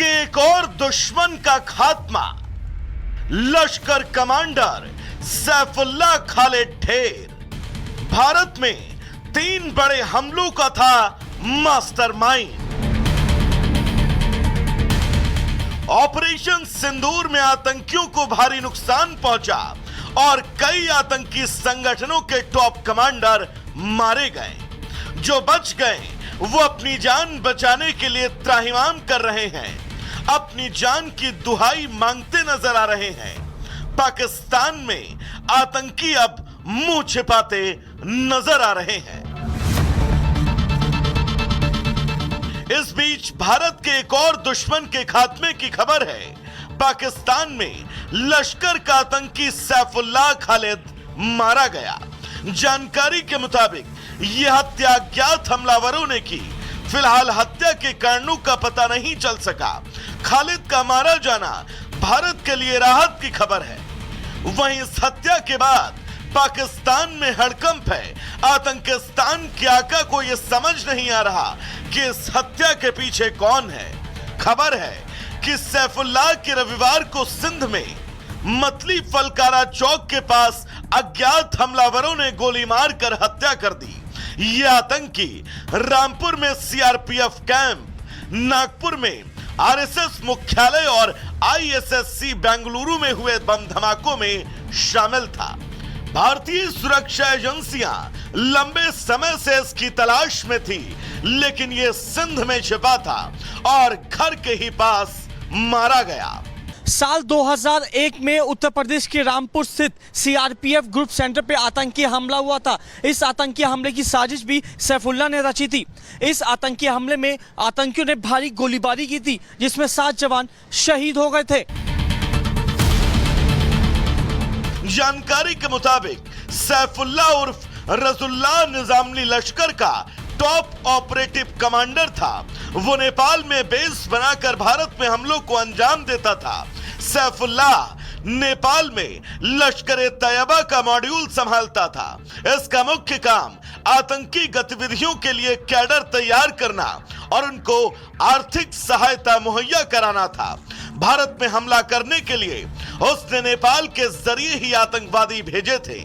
के एक और दुश्मन का खात्मा। लश्कर कमांडर सैफुल्लाह खालिद ढेर भारत में 3 बड़े हमलों का था मास्टरमाइंड। ऑपरेशन सिंदूर में आतंकियों को भारी नुकसान पहुंचा और कई आतंकी संगठनों के टॉप कमांडर मारे गए। जो बच गए वो अपनी जान बचाने के लिए त्राहिमाम कर रहे हैं, अपनी जान की दुहाई मांगते नजर आ रहे हैं। पाकिस्तान में आतंकी अब मुंह छिपाते नजर आ रहे हैं। इस बीच भारत के एक और दुश्मन के खात्मे की खबर है। पाकिस्तान में लश्कर का आतंकी सैफुल्लाह खालिद मारा गया। जानकारी के मुताबिक यह हत्या अज्ञात हमलावरों ने की। फिलहाल हत्या के कारणों का पता नहीं चल सका। खालिद का मारा जाना भारत के लिए राहत की खबर है। वहीं इस हत्या के बाद पाकिस्तान में हड़कंप है। आतंकिस्तान के आका को यह समझ नहीं आ रहा कि इस हत्या के पीछे कौन है। खबर है कि सैफुल्लाह के रविवार को सिंध में मतली फलकारा चौक के पास अज्ञात हमलावरों ने गोली मारकर हत्या कर दी। ये आतंकी रामपुर में सीआरपीएफ कैंप, नागपुर में आरएसएस मुख्यालय और आईएसएससी बेंगलुरु में हुए बम धमाकों में शामिल था। भारतीय सुरक्षा एजेंसियां लंबे समय से इसकी तलाश में थी, लेकिन यह सिंध में छिपा था और घर के ही पास मारा गया। साल 2001 में उत्तर प्रदेश के रामपुर स्थित सीआरपीएफ ग्रुप सेंटर पे आतंकी हमला हुआ था। इस आतंकी हमले की साजिश भी सैफुल्लाह ने रची थी। इस आतंकी हमले में आतंकियों ने भारी गोलीबारी की थी, जिसमें 7 जवान शहीद हो गए थे। जानकारी के मुताबिक सैफुल्लाह उर्फ रजुल्लाह निजामी लश्कर का टॉप ऑपरेटिव कमांडर था। वो नेपाल में बेस बनाकर भारत में हमलों को अंजाम देता था। सैफुल्लाह नेपाल में लश्कर तैयबा का मॉड्यूल संभालता था। इसका मुख्य काम आतंकी गतिविधियों के लिए कैडर तैयार करना और उनको आर्थिक सहायता मुहैया कराना था। भारत में हमला करने के लिए उसने नेपाल के जरिए ही आतंकवादी भेजे थे।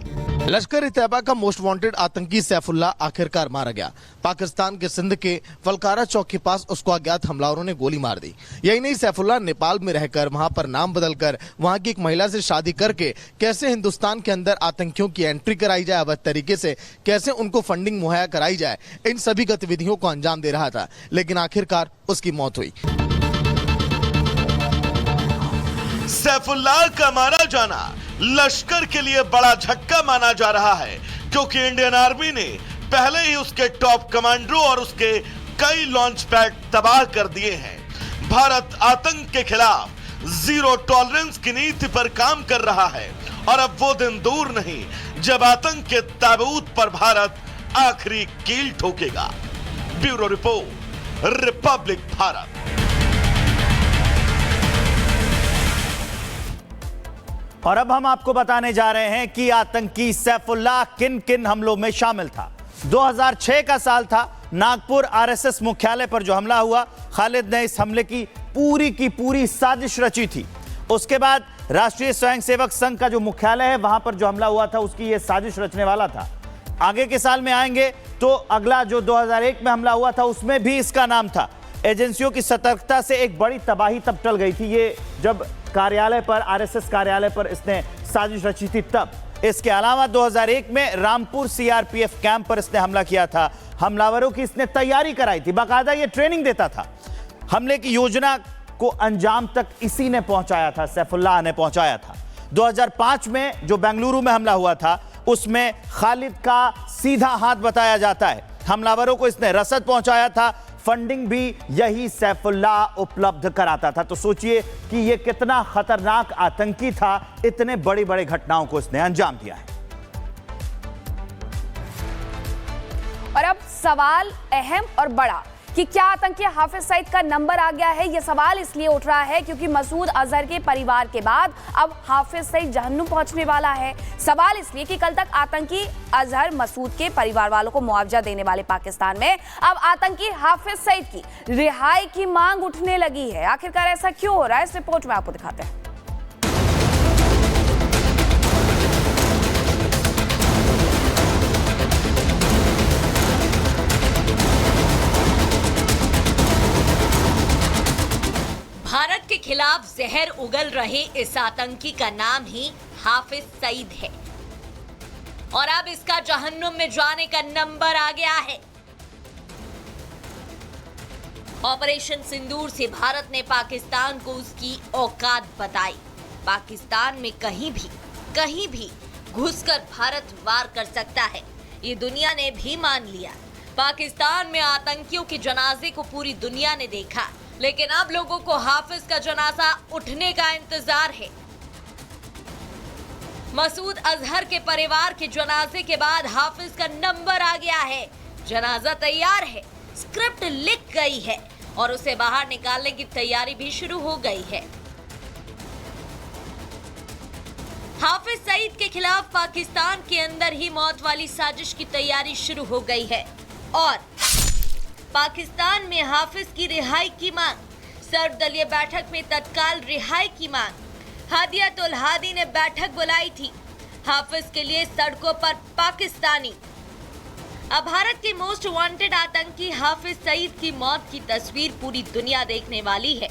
लश्कर तैयबा का मोस्ट वांटेड आतंकी सैफुल्लाह आखिरकार मारा गया। पाकिस्तान के सिंध के फलकारा चौक के पास उसको अज्ञात हमलावरों ने गोली मार दी। यही नहीं, सैफुल्लाह नेपाल में रहकर वहां पर नाम बदलकर वहां की एक महिला से शादी करके कैसे हिंदुस्तान के अंदर आतंकियों की एंट्री कराई जाए, अवैध तरीके से कैसे उनको फंडिंग मुहैया कराई जाए, इन सभी गतिविधियों को अंजाम दे रहा था। लेकिन आखिरकार उसकी मौत हुई। सैफुल्लाह का मारा जाना लश्कर के लिए बड़ा झटका माना जा रहा है, क्योंकि इंडियन आर्मी ने पहले ही उसके टॉप कमांडरों और उसके कई लॉन्च पैड तबाह कर दिए हैं। भारत आतंक के खिलाफ जीरो टॉलरेंस की नीति पर काम कर रहा है और अब वो दिन दूर नहीं जब आतंक के ताबूत पर भारत आखिरी कील ठोकेगा। Bureau report, Republic Bharat. और अब हम आपको बताने जा रहे हैं कि आतंकी सैफुल्लाह किन किन हमलों में शामिल था। 2006 का साल था। नागपुर आरएसएस मुख्यालय पर जो हमला हुआ, खालिद ने इस हमले की पूरी साजिश रची थी। उसके बाद राष्ट्रीय स्वयंसेवक संघ का जो मुख्यालय है, वहां पर जो हमला हुआ था, उसकी यह साजिश रचने वाला था। आगे के साल में आएंगे तो अगला जो 2001 में हमला हुआ था, उसमें भी इसका नाम था। एजेंसियों की सतर्कता से एक बड़ी तबाही तब टल गई थी। ये जब कार्यालय पर, आरएसएस कार्यालय पर इसने साजिश रची थी तब। इसके अलावा 2001 में रामपुर सीआरपीएफ कैंप पर इसने हमला किया था। हमलावरों की इसने तैयारी कराई थी, बाकायदा ये ट्रेनिंग देता था। हमले की योजना को अंजाम तक इसी ने पहुंचाया था, सैफुल्लाह ने पहुंचाया था। 2005 में जो बेंगलुरु में हमला हुआ था, उसमें खालिद का सीधा हाथ बताया जाता है। हमलावरों को इसने रसद पहुंचाया था, फंडिंग भी यही सैफुल्लाह उपलब्ध कराता था। तो सोचिए कि यह कितना खतरनाक आतंकी था, इतने बड़ी बड़ी घटनाओं को इसने अंजाम दिया है। और अब सवाल अहम और बड़ा कि क्या आतंकी हाफिज सईद का नंबर आ गया है। यह सवाल इसलिए उठ रहा है क्योंकि मसूद अजहर के परिवार के बाद अब हाफिज सईद जहन्नुम पहुंचने वाला है। सवाल इसलिए कि कल तक आतंकी अजहर मसूद के परिवार वालों को मुआवजा देने वाले पाकिस्तान में अब आतंकी हाफिज सईद की रिहाई की मांग उठने लगी है। आखिरकार ऐसा क्यों हो रहा है, इस रिपोर्ट में आपको दिखाते हैं। भारत के खिलाफ जहर उगल रहे इस आतंकी का नाम ही हाफिज सईद है और अब इसका जहन्नुम में जाने का नंबर आ गया है। ऑपरेशन सिंदूर से भारत ने पाकिस्तान को उसकी औकात बताई। पाकिस्तान में कहीं भी घुसकर भारत वार कर सकता है, ये दुनिया ने भी मान लिया। पाकिस्तान में आतंकियों के जनाजे को पूरी दुनिया ने देखा, लेकिन अब लोगों को हाफिज का जनाजा उठने का इंतजार है। मसूद अजहर के परिवार के जनाजे के बाद हाफिज का नंबर आ गया है। जनाजा तैयार है, स्क्रिप्ट लिख गई है और उसे बाहर निकालने की तैयारी भी शुरू हो गई है। हाफिज सईद के खिलाफ पाकिस्तान के अंदर ही मौत वाली साजिश की तैयारी शुरू हो गई है और पाकिस्तान में हाफिज की रिहाई की मांग। सर्वदलीय बैठक में तत्काल रिहाई की मांग। हादियातुल हादी ने बैठक बुलाई थी। हाफिज के लिए सड़कों पर पाकिस्तानी। अब भारत के मोस्ट वांटेड आतंकी हाफिज सईद की मौत की तस्वीर पूरी दुनिया देखने वाली है।